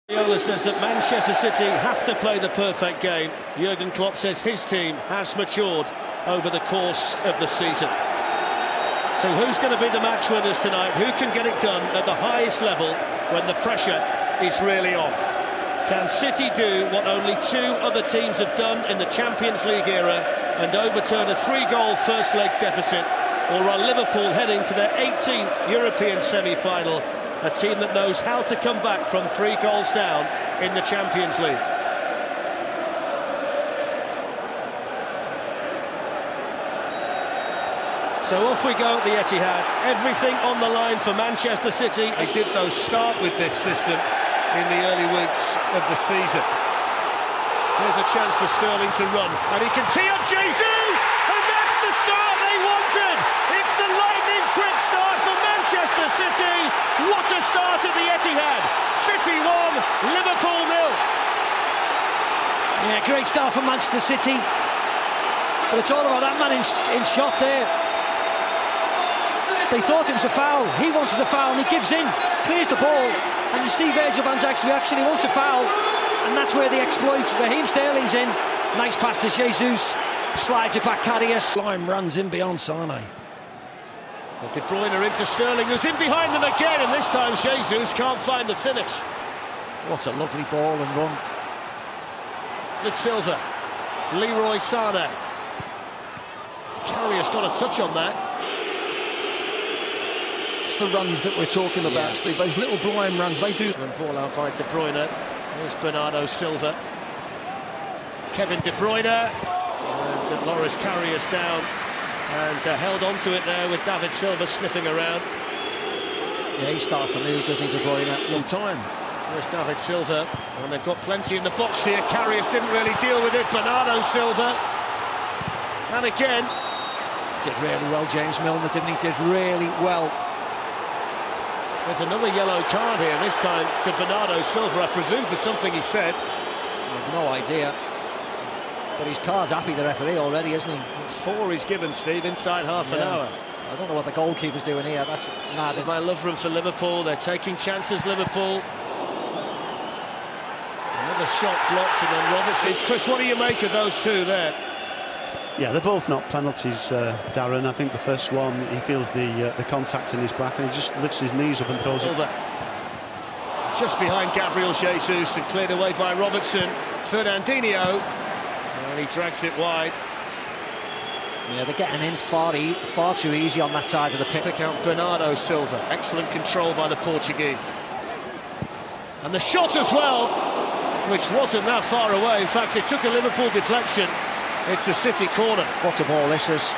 Guardiola says that Manchester City have to play the perfect game. Jurgen Klopp says his team has matured over the course of the season. So who's going to be the match winners tonight? Who can get it done at the highest level when the pressure is really on? Can City do what only two other teams have done in the Champions League era and overturn a 3-goal first leg deficit? Or are Liverpool heading to their 18th European semi-final? A team that knows how to come back from 3 goals down in the Champions League. So off we go at the Etihad. Everything on the line for Manchester City. They did though start with this system in the early weeks of the season. Here's a chance for Sterling to run, and he can tee up Jesus, and that's the start they wanted. It's the lightning quick start for Manchester City. What a start at the Etihad. City 1, Liverpool 0. Yeah, great start for Manchester City. But it's all about that man in shot there. They thought it was a foul. He wanted a foul and he gives in, clears the ball, and you see Virgil van Dijk's reaction. He wants a foul, and that's where the exploit. Raheem Sterling's in. Nice pass to Jesus. Slides it back, Karius. Lime runs in beyond Sane. Well, De Bruyne into Sterling, who's in behind them again, and this time Jesus can't find the finish. What a lovely ball and run. With Silva, Leroy Sane. Karius got a touch on that. It's the runs that we're talking about, Steve. Those little blind runs, they do. And ball out by De Bruyne. Here's Bernardo Silva. Kevin De Bruyne. And Loris Karius down. And held onto it there with David Silva sniffing around. Yeah, he starts to move, doesn't he, De Bruyne? Long time. There's David Silva. And they've got plenty in the box here. Karius didn't really deal with it. Bernardo Silva. And again. Did really well, James Milner, didn't he? Did really well. There's another yellow card here, this time to Bernardo Silva, I presume for something he said. I've no idea. But his card's happy, the referee, already, isn't he? 4 he's given, Steve, inside half an hour. I don't know what the goalkeeper's doing here, that's mad. My love room for Liverpool, they're taking chances, Liverpool. Another shot blocked, and then Robertson. Chris, what do you make of those two there? Yeah, they're both not penalties, Darren. I think the first one, he feels the contact in his back and he just lifts his knees up and throws it. Just behind Gabriel Jesus and cleared away by Robertson. Fernandinho, and he drags it wide. Yeah, they're getting in far too easy on that side of the pitch. Pick out Bernardo Silva. Excellent control by the Portuguese. And the shot as well, which wasn't that far away. In fact, it took a Liverpool deflection. It's a City corner. What a ball this is.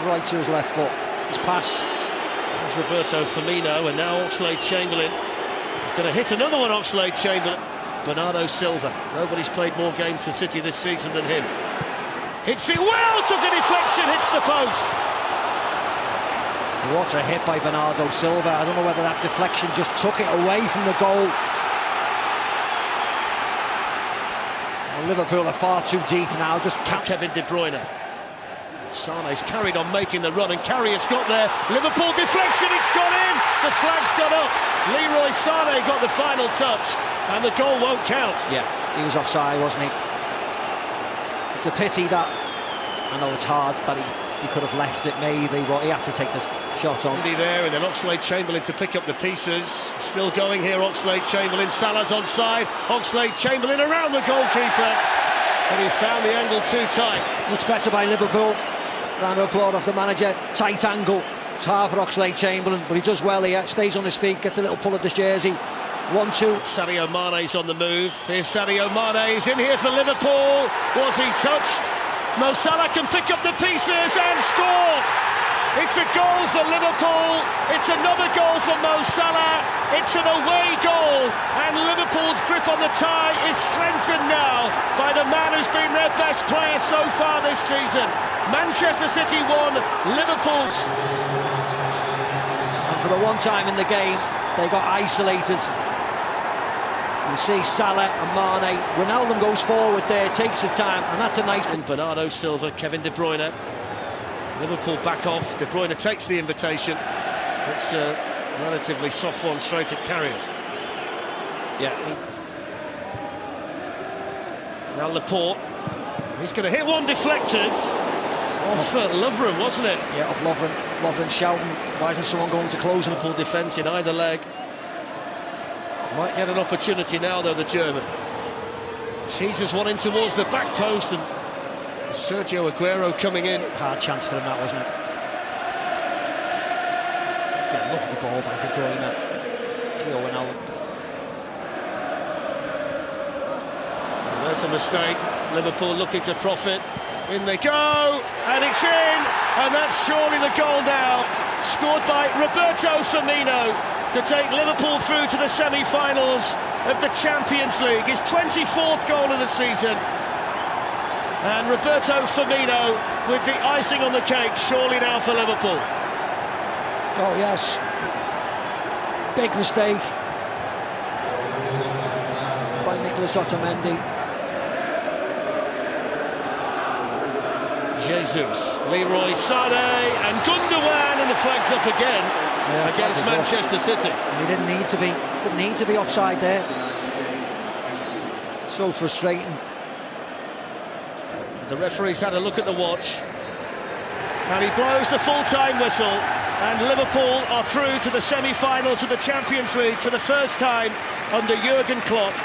Right to his left foot. His pass. There's Roberto Firmino, and now Oxlade-Chamberlain. He's going to hit another one, Oxlade-Chamberlain. Bernardo Silva. Nobody's played more games for City this season than him. Hits it well, took a deflection, hits the post. What a hit by Bernardo Silva. I don't know whether that deflection just took it away from the goal. Liverpool are far too deep now, just Kevin De Bruyne. Sane's carried on making the run, and Karius got there. Liverpool deflection, it's gone in! The flag's gone up. Leroy Sane got the final touch, and the goal won't count. Yeah, he was offside, wasn't he? It's a pity that, I know it's hard, that he could have left it maybe, but he had to take the shot on. There, and then Oxlade-Chamberlain to pick up the pieces. Still going here, Oxlade-Chamberlain. Salah's onside. Oxlade-Chamberlain around the goalkeeper, and he found the angle too tight. Much better by Liverpool. Round of applause off the manager. Tight angle. It's hard for Oxlade-Chamberlain, but he does well here. Stays on his feet, gets a little pull at this jersey. 1-2. Sadio Mane's on the move. Here's Sadio Mane. He's in here for Liverpool. Was he touched? Mo Salah can pick up the pieces and score. It's a goal for Liverpool. It's another goal for Mo Salah. It's an away goal, and Liverpool's grip on the tie is strengthened now by the man who's been their best player so far this season. Manchester City 1, Liverpool. And for the one time in the game, they got isolated. You see Salah and Mane. Ronaldo goes forward there, takes his time, and that's a nice... And Bernardo Silva, Kevin De Bruyne. Liverpool back off. De Bruyne takes the invitation. It's Relatively soft one straight at carriers. Yeah. Now Laporte, he's going to hit one deflected. Off Lovren, wasn't it? Yeah, off Lovren. Lovren shouting, why isn't someone going to close? Liverpool defence in either leg. Might get an opportunity now though, the German. Teases one in towards the back post, and Sergio Aguero coming in. Hard chance for him, that, wasn't it? Yeah, lovely ball by De Bruyne. There's a mistake. Liverpool looking to profit. In they go, and it's in, and that's surely the goal now. Scored by Roberto Firmino to take Liverpool through to the semi-finals of the Champions League. His 24th goal of the season. And Roberto Firmino with the icing on the cake, surely now for Liverpool. Oh yes, big mistake by Nicolas Otamendi. Jesus, Leroy Sané and Gundogan, and the flag's up again against Manchester City. And he didn't need to be offside there. So frustrating. The referee's had a look at the watch, and he blows the full-time whistle, and Liverpool are through to the semi-finals of the Champions League for the first time under Jurgen Klopp.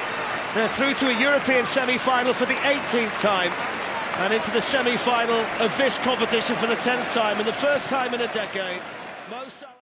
They're through to a European semi-final for the 18th time, and into the semi-final of this competition for the 10th time, and the first time in a decade.